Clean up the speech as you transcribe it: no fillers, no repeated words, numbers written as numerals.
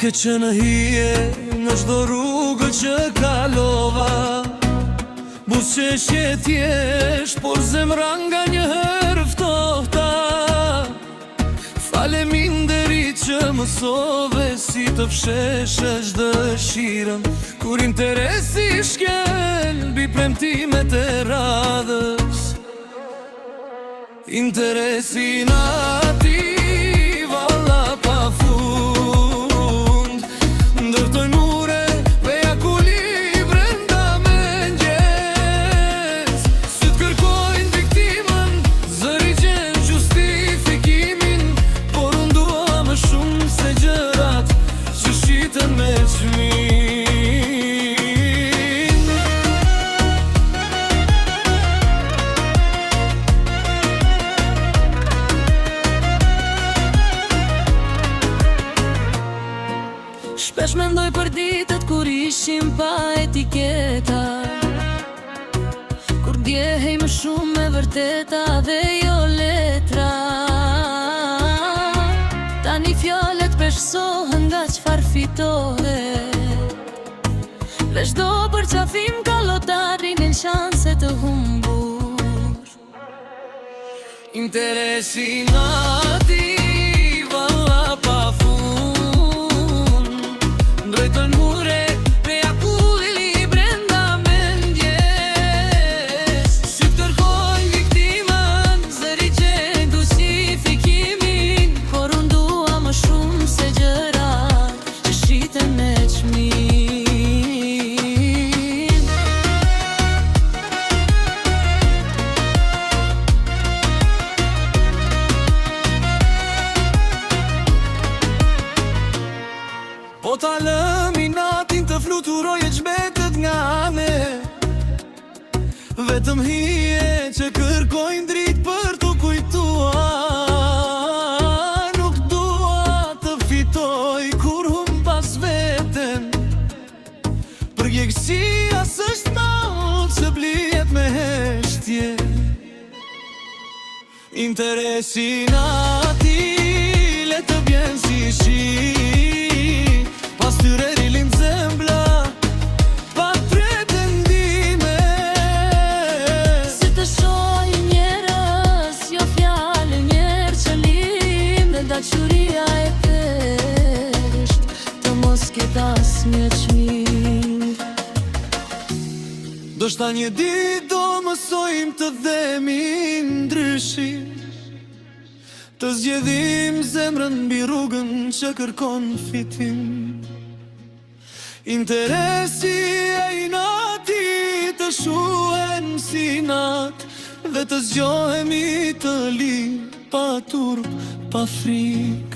Ke që në hije në çdo rrugë që kalova, Buzëqeshje t'jesh, por zemra nga një herë ftohta. Faleminderit që mësove si të fsheshësh dëshirën, kur interesi shkel mbi premtimet e radhës. Interesi në ati valla pa fund, ndërtoj mure veja kuli brenda mendjes. Sy t'kërkojnë viktimën, zëri gjen justifikimin, por unë dua më shumë se gjërat që shiten me çmin. Shpesh mendoj për ditët kur ishim pa etiketa, kur djehej më shumë me vërteta dhe jo letra. Tani fjallet peshsohen nga çfar fitohet, dhe çdo përqafim ka lotarin e shanse të humbur. Interesi në ati valla pa fund, ndrojtën mure veja kuli brenda mendjes. Sy t'kërkojnë viktimën, zëri gjen justifikimin, por unë dua më shumë se gjërat që shiten me çmin. Po ta lëmi natin të fluturoj e çmetet nga ne, vetëm hije që kërkojnë dritë për t'u kujtuar. Nuk dua të fitoj kur hum pas veten, përgjegjësia s'është mallë që blihet me heshtje. Interesi në ati le të vjen si shi, pas tyre rilin zembla, pa pretendime. Si të shoj njerës, jo fjallë njerë qëllim, dhe dashuria e pesht, të mos ketë asnjë çmim. Do shta një ditë do mësojmë të dhemi ndryshim, të zgjedhim zemrën mbi rrugën që kërkon fitim. Interesi e inati të shuhen si nat, dhe të zgjohemi të li pa turp, pa frik.